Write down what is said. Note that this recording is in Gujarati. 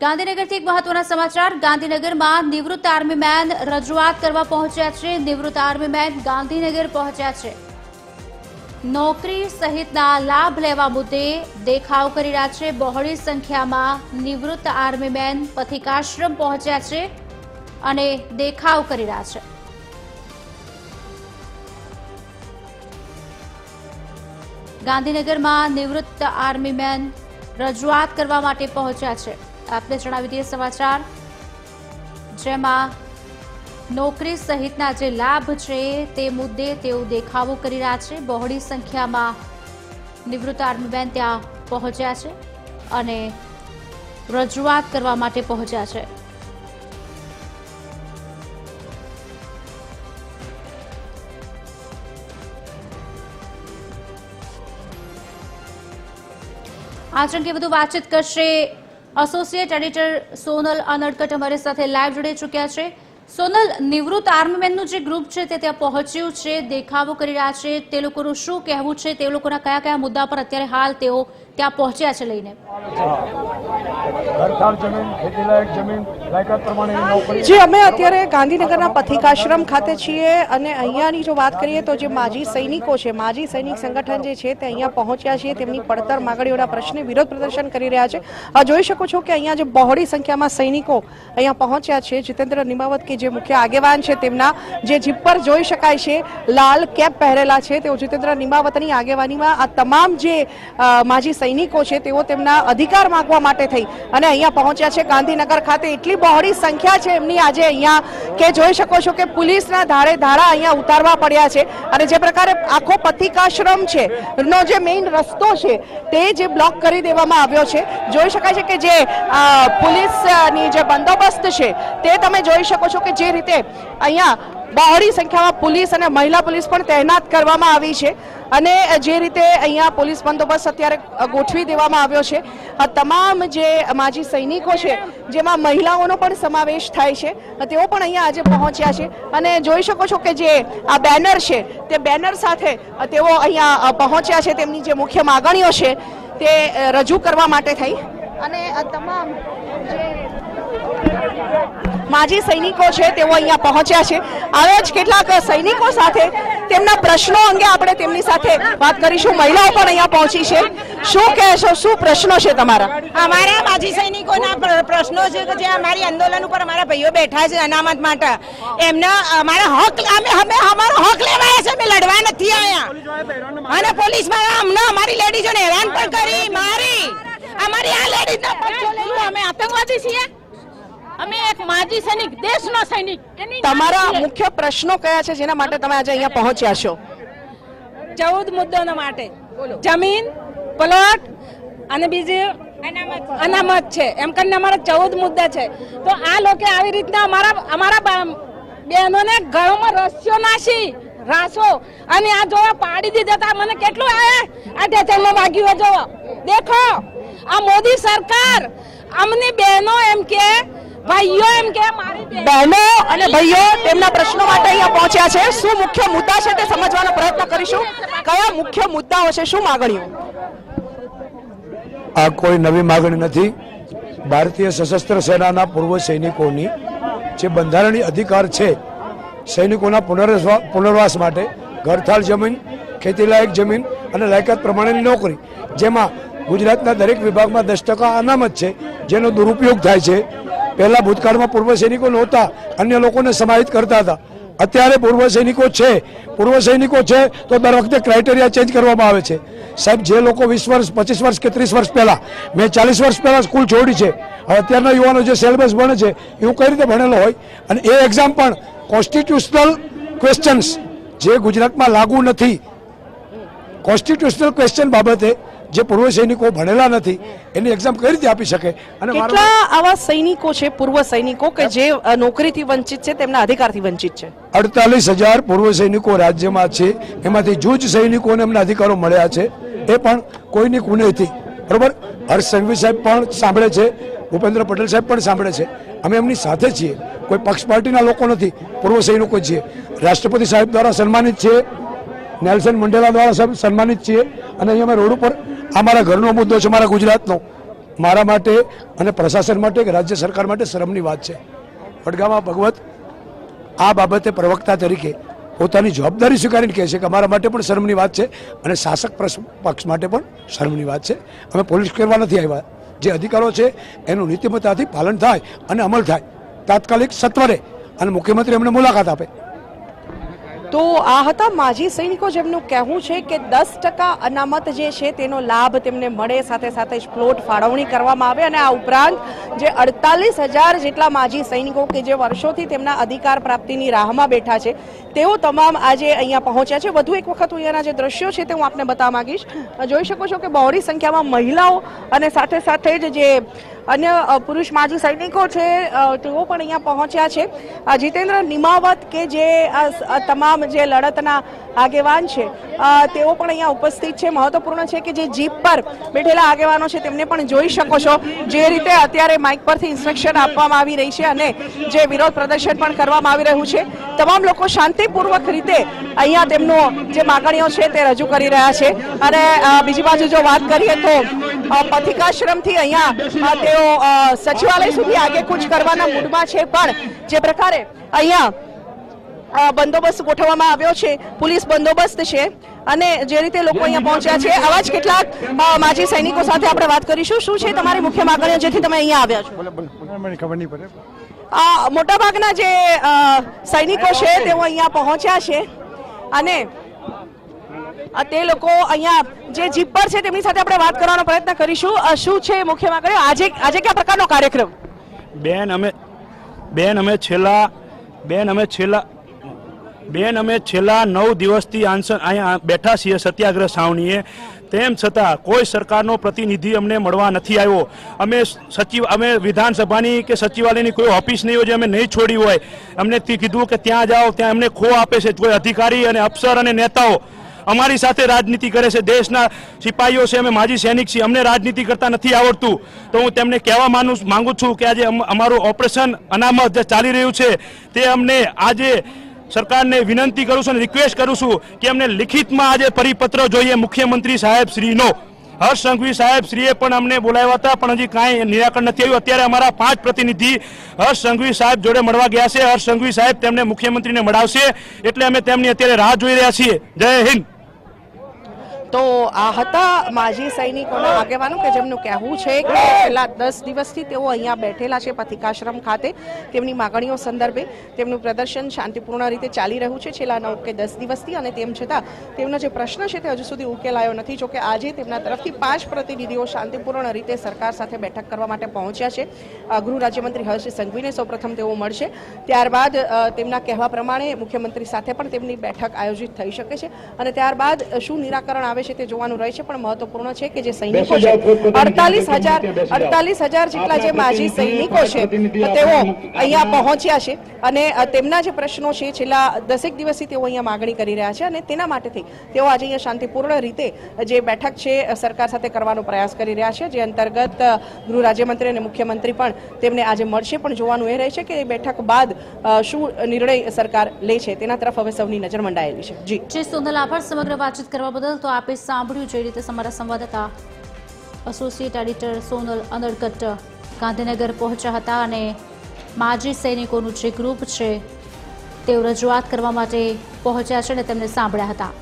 ગાંધીનગરથી એક મહત્વના સમાચાર। ગાંધીનગરમાં નિવૃત્ત આર્મી મેન રજૂઆત કરવા પહોંચ્યા છે। નિવૃત્ત આર્મી મેન ગાંધીનગર પહોંચ્યા છે। નોકરી સહિતના લાભ લેવા મુદ્દે દેખાવ કરી રહ્યા છે। બહોળી સંખ્યામાં નિવૃત્ત આર્મી મેન પથિકાશ્રમ પહોંચ્યા છે અને દેખાવ કરી રહ્યા છે। ગાંધીનગરમાં નિવૃત્ત આર્મી મેન રજૂઆત કરવા માટે પહોંચ્યા છે। આપને જણાવી દઈએ સમાચાર, જેમાં નોકરી સહિતના જે લાભ છે તે મુદ્દે તેઓ દેખાવો કરી રહ્યા છે। બહોળી સંખ્યામાં નિવૃત્ત આર્મી મેન ત્યાં પહોંચ્યા છે અને રજૂઆત કરવા માટે પહોંચ્યા છે। आज अंगे વધુ વાતચીત કરશે એસોસિએટ એડિટર સોનલ અનડકટ અમારી સાથે લાઈવ જોડાઈ ચૂક્યા છે। સોનલ, નિવૃત્ત આર્મી મેનનું જે ગ્રુપ છે તે ત્યાં પહોંચ્યું છે, દેખાવો કરી રહ્યા છે, તે લોકોનું શું કહેવું છે, તે લોકોના કયા કયા મુદ્દા પર અત્યારે હાલ તેઓ ત્યાં પહોંચ્યા છે લઈને? જે અમે અત્યારે ગાંધીનગરના પથિકાશ્રમ ખાતે છીએ અને અહીંયાની જો વાત કરીએ તો જે માજી સૈનિકો છે, માજી સૈનિક સંગઠન જે છે તે અહીંયા પહોંચ્યા છે। તેમની પડતર માગણીઓના પ્રશ્ને વિરોધ પ્રદર્શન કરી રહ્યા છે। જોઈ શકો છો કે અહીંયા જે બહોળી સંખ્યામાં સૈનિકો અહીંયા પહોંચ્યા છે। જીતેન્દ્ર નિમાવત કે જે મુખ્ય આગેવાન છે, તેમના જે જીપ પર જોઈ શકાય છે લાલ કેપ પહેરેલા છે, તેઓ જીતેન્દ્ર નિમાવતની આગેવાનીમાં આ તમામ જે માજી સૈનિકો છે તેઓ તેમના અધિકાર માંગવા માટે થઈ અને અહીંયા પહોંચ્યા છે ગાંધીનગર ખાતે। એટલી બહોળી સંખ્યા છે એમની આજે અહીંયા કે જોઈ શકો છો કે પોલીસના ધારે ધારા અહીંયા ઉતારવા પડ્યા છે અને જે પ્રકારે આખો પથિકાશ્રમ છે નો જે મેઇન રસ્તો છે તે જે બ્લોક કરી દેવામાં આવ્યો છે। જોઈ શકાય છે કે જે પોલીસની જે બંદોબસ્ત છે તે તમે જોઈ શકો છો કે જે રીતે અહીંયા બહોળી સંખ્યામાં પોલીસ અને મહિલા પોલીસ પણ તૈનાત કરવામાં આવી છે અને જે રીતે અહીંયા પોલીસ બંદોબસ્ત અત્યારે ગોઠવી દેવામાં આવ્યો છે। આ તમામ જે માજી સૈનિકો છે જેમાં મહિલાઓનો પણ સમાવેશ થાય છે, તેઓ પણ અહીંયા આજે પહોંચ્યા છે અને જોઈ શકો છો કે જે આ બેનર છે તે બેનર સાથે તેઓ અહીંયા પહોંચ્યા છે। તેમની જે મુખ્ય માગણીઓ છે તે રજૂ કરવા માટે થઈ અને આ તમામ જે માજી સૈનિકો છે તેઓ અહીંયા પહોંચ્યા છે। આવે જ કેટલાક સૈનિકો સાથે તેમના પ્રશ્નો અંગે આપણે તેમની સાથે વાત કરીશું। મહિલાઓ પણ અહીંયા પહોંચી છે। શું કહેશો, શું પ્રશ્નો છે તમારા? અમારા માજી સૈનિકોના પ્રશ્નો છે કે જે અમારી આંદોલન ઉપર અમારા ભાઈઓ બેઠા છે અનામત માટે, એમના અમારા હક અમારો હક લેવાયા છે, અમે લડવા નથી આવ્યા અને પોલીસમાં અમને અમારી લેડીઝોને હેરાન પણ કરી મારી। અમારી આ લેડીઝના પક્ષો લઈને અમે આતંકવાદી છીએ, અમે એક માજી સૈનિક, દેશનો સૈનિક। તમારા મુખ્ય પ્રશ્નો કયા છે જેના માટે તમે આજે અહીંયા પહોંચ્યા છો? 14 મુદ્દાઓના માટે, જમીન, પ્લોટ અને બીજું અનામત છે, એમ કરીને અમારા 14 મુદ્દા છે। તો આ લોકો આવી રીતના અમારા બહેનોને ઘરોમાં રસ્યો નાસી રાસો અને આ જોવા પાડી દીધા। મને કેટલું આ ઢેચણમાં વાગ્યું જોવો, દેખો આ મોદી સરકાર અમને બહેનો એમ કે ભાઈઓ એમ કે મારી બહેનો અને ભાઈઓ તેમના પ્રશ્નો માટે અહીંયા પહોંચ્યા છે। શું મુખ્ય મુદ્દા છે તે સમજવાનો પ્રયત્ન કરીશું। કયા મુખ્ય મુદ્દાઓ છે, શું માંગણીઓ? આ કોઈ નવી માંગણી નથી। ભારતીય સશસ્ત્ર સેનાના પૂર્વ સૈનિકોની જે બંધારણીય અધિકાર છે સૈનિકોના પુનર્વાસ માટે, ઘરથાળ જમીન, ખેતીલાયક જમીન અને લાયકાત પ્રમાણેની નોકરી, જેમાં ગુજરાતના દરેક વિભાગમાં 10% અનામત છે, જેનો દુરુપયોગ થાય છે। પહેલા ભૂતકાળમાં પૂર્વ સૈનિકો નહોતા, અન્ય લોકોને સમાહિત કરતા હતા। અત્યારે પૂર્વ સૈનિકો છે તો દર વખતે ક્રાઇટેરિયા ચેન્જ કરવામાં આવે છે। સાહેબ, જે લોકો 20 વર્ષ, 25 વર્ષ કે 30 વર્ષ પહેલા, મેં 40 વર્ષ પહેલા સ્કૂલ છોડી છે, હવે અત્યારના યુવાનો જે સિલેબસ ભણે છે એવું કઈ રીતે ભણેલો હોય? અને એ એક્ઝામ પણ કોન્સ્ટિટ્યુશનલ ક્વેશ્ચન્સ જે ગુજરાતમાં લાગુ નથી, કોન્સ્ટિટ્યુશનલ ક્વેશ્ચન બાબતે જે પૂર્વ સૈનિકો ભણેલા નથી એની એક્ઝામ કઈ રીતે આપી શકે? અને કેટલા આવા સૈનિકો છે, પૂર્વ સૈનિકો કે જે નોકરીથી વંચિત છે, તેમના અધિકારથી વંચિત છે? 48,000 પૂર્વ સૈનિકો રાજ્યમાં છે, એમાંથી જૂજ સૈનિકોને એમના અધિકારો મળ્યા છે, એ પણ કોઈની કુનેથી, બરોબર? હર્ષ સંઘવી સાહેબ પણ સાંભળે છે, ભૂપેન્દ્ર પટેલ સાહેબ પણ સાંભળે છે। અમે એમની સાથે છીએ, કોઈ પક્ષ પાર્ટીના લોકો નથી, પૂર્વ સૈનિકો છીએ। રાષ્ટ્રપતિ સાહેબ દ્વારા સન્માનિત છે, નેલ્સન મંડેલા દ્વારા સન્માનિત છીએ અને અહીંયા અમે રોડ ઉપર અમારા ઘરનો મુદ્દો છે, મારા ગુજરાતનો, મારા માટે અને પ્રશાસન માટે કે રાજ્ય સરકાર માટે શરમની વાત છે. વડગામમાં ભગવત આ બાબતે પ્રવક્તા તરીકે પોતાની જવાબદારી સ્વીકારીને કહે છે કે અમારા માટે પણ શરમની વાત છે અને શાસક પક્ષ માટે પણ શરમની વાત છે. અમે પોલીસ કરવા નથી આવ્યા. જે અધિકારો છે એનું નીતિમત્તાથી પાલન થાય અને અમલ થાય તાત્કાલિક સત્વરે, અને મુખ્યમંત્રી અમને મુલાકાત આપે. તો આ હતા માજી સૈનિકો, જેમનું કહેવું છે કે 10% અનામત જે છે તેનો લાભ તેમને મળે, સાથે સાથે જ પ્લોટ ફાળવણી કરવામાં આવે, અને આ ઉપરાંત જે 48,000 જેટલા માજી સૈનિકો કે જે વર્ષોથી તેમના અધિકાર પ્રાપ્તિની રાહમાં બેઠા છે તેઓ તમામ આજે અહીંયા પહોંચ્યા છે. વધુ એક વખત અહીંયાના જે દ્રશ્યો છે તે હું આપને બતાવવા માંગીશ. જોઈ શકો છો કે બહોળી સંખ્યામાં મહિલાઓ અને સાથે સાથે જ જે અન્ય પુરુષ માજી સૈનિકો છે તેઓ પણ અહીંયા પહોંચ્યા છે. જીતેન્દ્ર નિમાવત કે જે તમામ જે લડતના આગેવાન છે તેઓ પણ અહીંયા ઉપસ્થિત છે. મહત્વપૂર્ણ છે કે જે જીપ પર બેઠેલા આગેવાનો છે તેમને પણ જોઈ શકો છો જે રીતે અત્યારે માઇક પરથી ઇન્સ્ટ્રક્શન આપવામાં આવી રહી છે અને જે વિરોધ પ્રદર્શન પણ કરવામાં આવી રહ્યું છે. તમામ લોકો શાંતિપૂર્વક રીતે અહીંયા તેમનો જે માગણીઓ છે તે રજૂ કરી રહ્યા છે. અને બીજી બાજુ જો વાત કરીએ તો પથિકાશ્રમથી અહીંયા તેઓ સચિવાલય સુધી આગેકૂચ કરવાના મૂડમાં છે, પણ જે પ્રકારે અહીંયા બંદોબસ્ત ગોઠવવામાં આવ્યો છે, પોલીસ બંદોબસ્ત છે, અને જે રીતે લોકો અહીંયા પહોંચ્યા છે, આવા જ કેટલાક માજી સૈનિકો સાથે આપણે વાત કરીશું. શું છે તમારી મુખ્ય માગણીઓ જેથી તમે અહીંયા આવ્યા છો? ખબર નહીં પડે. મોટાભાગના જે સૈનિકો છે તેઓ અહીંયા પહોંચ્યા છે અને તે લોકો અહીંયા જે જીપ પર છે તેમની સાથે આપણે વાત કરવાનો પ્રયત્ન કરીશું. શું છે મુખ્ય માગણીઓ? આજે કયા પ્રકારનો કાર્યક્રમ? બેન અમે છેલ્લા 9 દિવસથી અહીંયા બેઠા છીએ સત્યાગ્રહ છાવણીએ. તેમ છતાં કોઈ સરકારનો પ્રતિનિધિ અમને મળવા નથી આવ્યો. અમે વિધાનસભાની કે સચિવાલયની કોઈ ઓફિસ નહીં હોય જે અમે નહીં છોડી હોય. અમને કીધું કે ત્યાં જાઓ, ત્યાં અમને ખો આપે છે કોઈ અધિકારી અને અફસર અને નેતાઓ. અમારી સાથે રાજનીતિ કરે છે. દેશના સિપાહીઓ છે, અમે માજી સૈનિક છીએ, અમને રાજનીતિ કરતા નથી આવડતું. તો હું તેમને કહેવા માંગુ છું કે આજે અમારું ઓપરેશન અનામત જે ચાલી રહ્યું છે તે અમને આજે સરકારને વિનંતી કરું છું અને રિક્વેસ્ટ કરું છું કે અમને લિખિતમાં આજે પરિપત્ર જોઈએ મુખ્યમંત્રી સાહેબ શ્રીનો. હર્ષ સંઘવી સાહેબ શ્રીએ પણ અમને બોલાવ્યા હતા, પણ હજી કાંઈ નિરાકરણ નથી આવ્યું. અત્યારે અમારા 5 પ્રતિનિધિ હર્ષ સંઘવી સાહેબ જોડે મળવા ગયા છે. હર્ષ સંઘવી સાહેબ તેમને મુખ્યમંત્રીને મળાવશે, એટલે અમે તેમની અત્યારે રાહ જોઈ રહ્યા છીએ. જય હિન્દ. તો આ હતા માજી સૈનિકોના આગેવાનો કે જેમનું કહેવું છે કે છેલ્લા 10 દિવસથી તેઓ અહીંયા બેઠેલા છે પથિકાશ્રમ ખાતે. તેમની માગણીઓ સંદર્ભે તેમનું પ્રદર્શન શાંતિપૂર્ણ રીતે ચાલી રહ્યું છે છેલ્લા 9 કે 10 દિવસથી, અને તેમ છતાં તેમનો જે પ્રશ્ન છે તે હજુ સુધી ઉકેલાયો નથી. જોકે આજે તેમના તરફથી 5 પ્રતિનિધિઓ શાંતિપૂર્ણ રીતે સરકાર સાથે બેઠક કરવા માટે પહોંચ્યા છે. ગૃહ રાજ્યમંત્રી હર્ષ સંઘવીને સૌપ્રથમ તેઓ મળશે, ત્યારબાદ તેમના કહેવા પ્રમાણે મુખ્યમંત્રી સાથે પણ તેમની બેઠક આયોજિત થઈ શકે છે, અને ત્યારબાદ શું નિરાકરણ આવે છે તે જોવાનું રહે છે. પણ મહત્વપૂર્ણ છે કે જે સૈનિકો છે 48,000 જેટલા જે માજી સૈનિકો છે તેઓ અહીંયા પહોંચ્યા છે અને તેમના જે પ્રશ્નો છે છેલ્લા 10 દિવસથી તેઓ અહીંયા માગણી કરી રહ્યા છે, અને તેના માટેથી તેઓ આજે અહીંયા શાંતિપૂર્ણ રીતે જે બેઠક છે સરકાર સાથે કરવાનો પ્રયાસ કરી રહ્યા છે, જે અંતર્ગત ગૃહ રાજ્યમંત્રી અને મુખ્યમંત્રી પણ તેમને આજે મળશે. પણ જોવાનું એ રહે છે કે બેઠક બાદ શું નિર્ણય સરકાર લે છે તેના તરફ હવે સૌની નજર મંડાયેલી છે. જી સોનલ, આભાર સમગ્ર વાતચીત કરવા બદલ. તો આપે સાંભળ્યું જે રીતે અમારા સંવાદદાતા એસોસિએટ એડિટર સોનલ અનડકટ ગાંધીનગર પહોંચ્યા હતા અને માજી સૈનિકોનું જે ગ્રુપ છે તેઓ રજૂઆત કરવા માટે પહોંચ્યા છે અને તેમને સાંભળ્યા હતા.